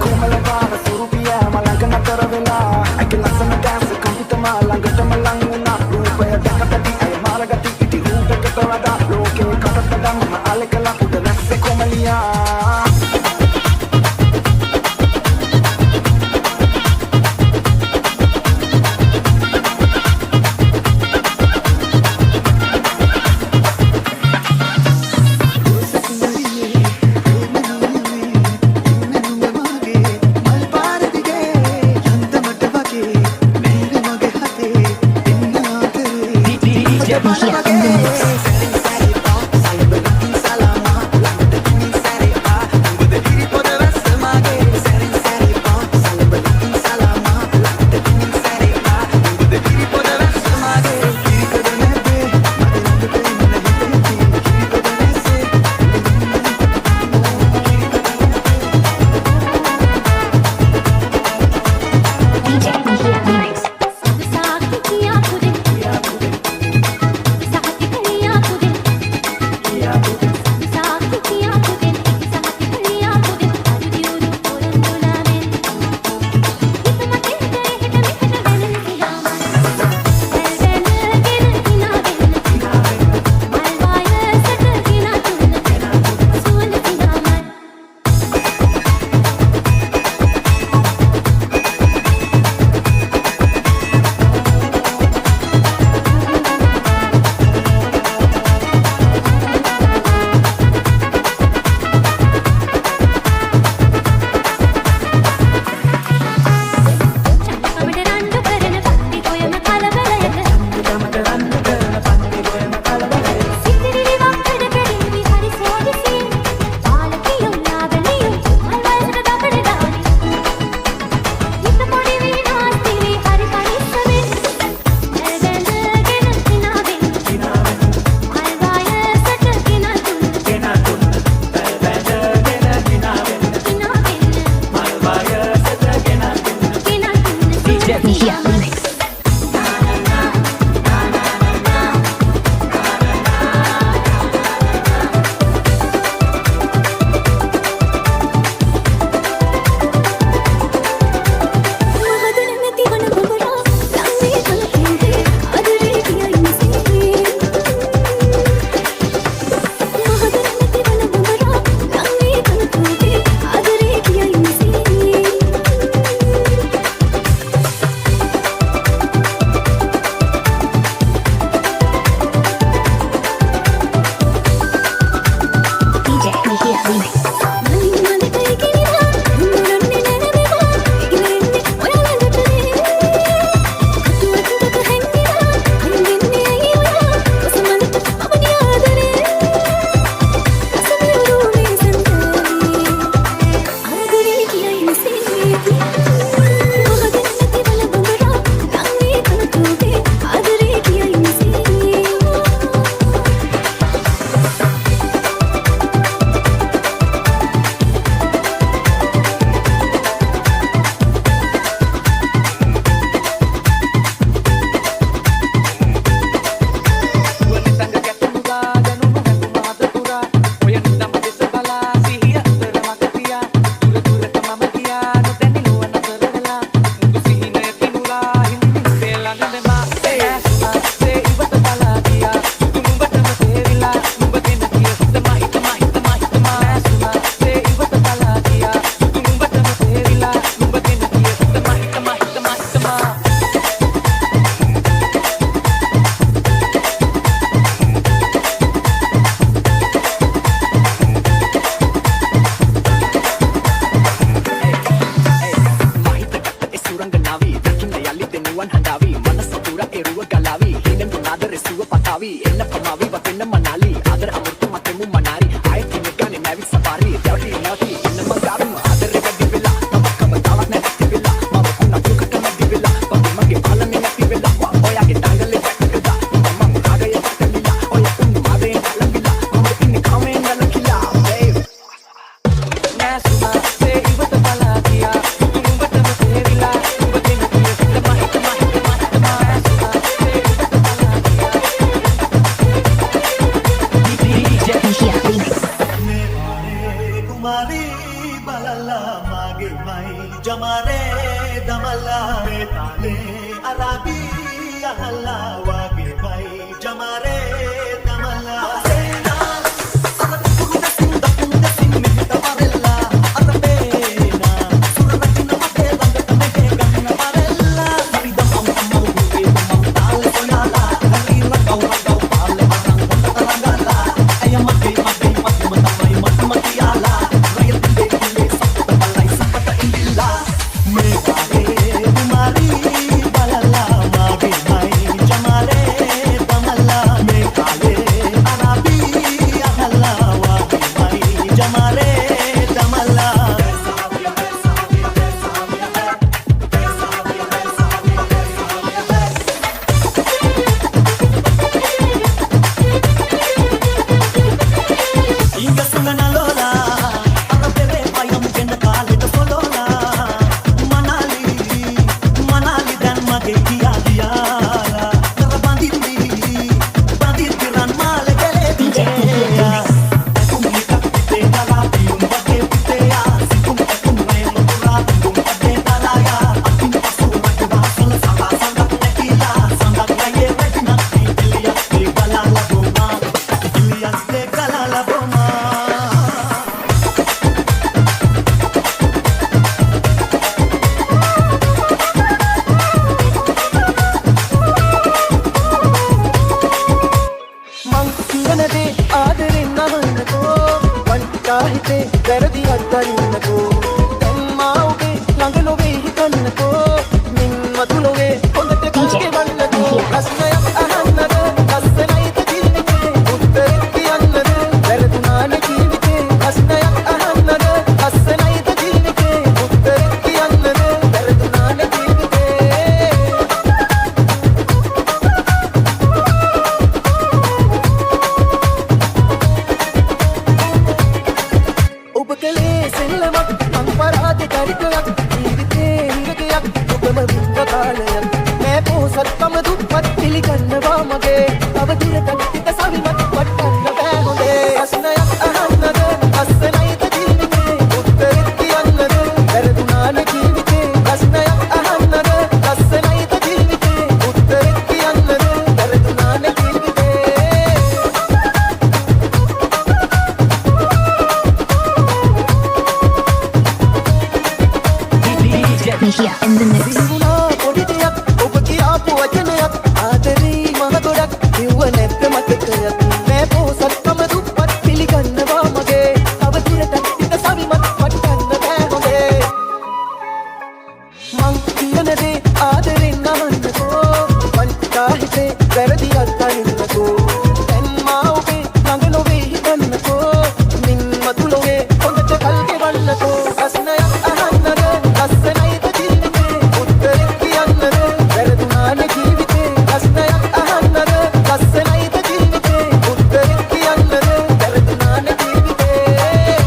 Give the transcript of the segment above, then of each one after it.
කුමල බාන සුරුපිය මලඟ නතර වෙලා අගේ ලස්සන dance කම්පිතම ළඟටම ලං වුණා රූපය දැකපටි අය මාරගටි ඉටි රූපකට වඩා ලෝකේ කටට දම්ම අලකලා උඩ රැස්සේ කොමලියා mai jamare damala me tale arabi ahla wage mai jamare damala sena arakuna sinda kunde simme tamarella arabena surratina mate bangata me ganna parella maridam amma uge tale sonala harila gau pale barang tarangala ayamate mate matamai matamatiala rayal tinde tinde sapta balai sapta indilla me kare kumari balala mage mai jamare damala me kale arabi ahla wage mai jamare damala inga sunana lola arabere payam kenda kale to solola manali dan mage dia diara karabandi bandi tiran male kele dia kum hita pite dala pium bage pite ya sikum me mura kum ade dalaya akin pasu mage basal sala sandak nekila sandak gaye regina ilia de galala boma ilia de galala boma මං කියනදේ ආදරෙන් අහන්නකෝ වන්ටා හිතේ වැරදි අත්දරින්නකෝ දැන් මා ඔබේ ළඟ නොවේ හිතන්නකෝ මින් මතු නොවේ හොඳට කල්ගෙවන්නකෝ ප්‍රශ්නයක් අහන්නද ලස්සනයිද ජීවිතේ උත්තරෙත් කියන්නද වැරදුනානේ ජීවිතේ ප්‍රශ්නයක් අහන්නද ලස්සනයිද ජීවිතේ උත්තරෙත් කියන්නද වැරදුනානේ ජීවිතේ ඔබ කලේ සෙල්ලමක් මං පරාදේ චරිතයක් ජීවිතේ හිරකයක් ඔබම විඳ කාලයක් මේ පොසත්කම දුප්පත් පිළිගන්නවා මගේ තව දිරකට හිත සවිමත් වටන්න බෑ හොඳේ ප්‍රශ්නයක් අහන්නද ලස්සනයිද ජීවිතේ උත්තරෙත් කියන්නද වැරදුනානේ ජීවිතේ ප්‍රශ්නයක් අහන්නද ලස්සනයිද ජීවිතේ උත්තරෙත් කියන්නද වැරදුනානේ ජීවිතේ Get me here in the mix. සිහිවුණා පොඩි දෙයක් ඔබ කියාපු වචනයක් ආදරේ මහ ගොඩක් කිව්ව නැත්ත මතකයක් මේ පොසත්කම දුප්පත් පිළිගන්නවා මගේ තව දුරටත් හිත සවිමත් වටන්න බෑ හොඳේ මං කියන දේ ආදරෙන් අහන්නකෝ වන්ටා හිතේ වැරදි අත්දරින්නකෝ දැන් මා ඔබේ ළඟ නොවේ හිතන්නකෝ මින් මතු නොවේ හොඳට කල්ගෙවන්නකෝ ප්‍රශ්නයක් අහන්නද ලස්සනයිද ජීවිතේ උත්තරෙත් කියන්නද වැරදුනානේ ජීවිතේ ප්‍රශ්නයක් අහන්නද ලස්සනයිද ජීවිතේ උත්තරෙත් කියන්නද වැරදුනානේ ජීවිතේ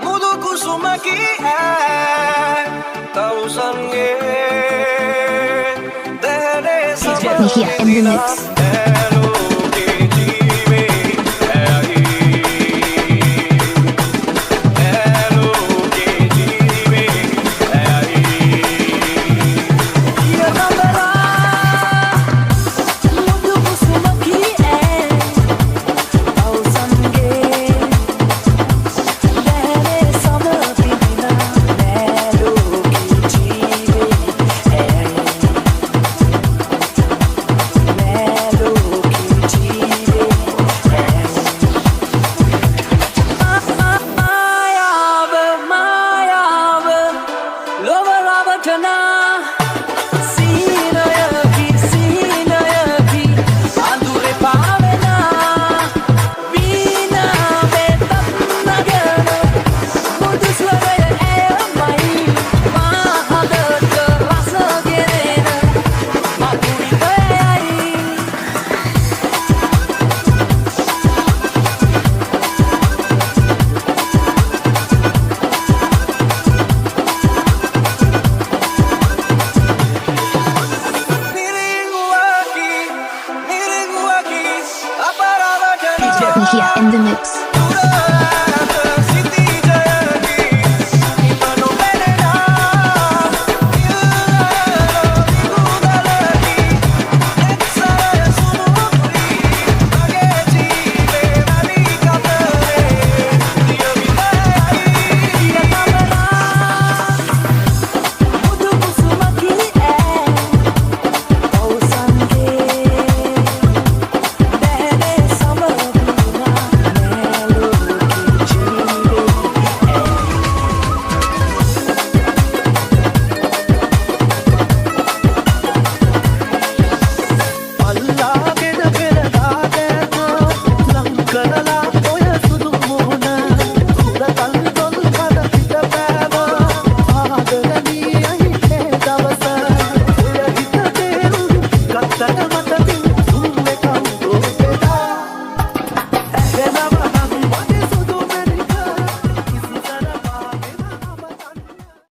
මුදු කුසුමකි තවුසන්ගේ දැනේ Get me here in the mix.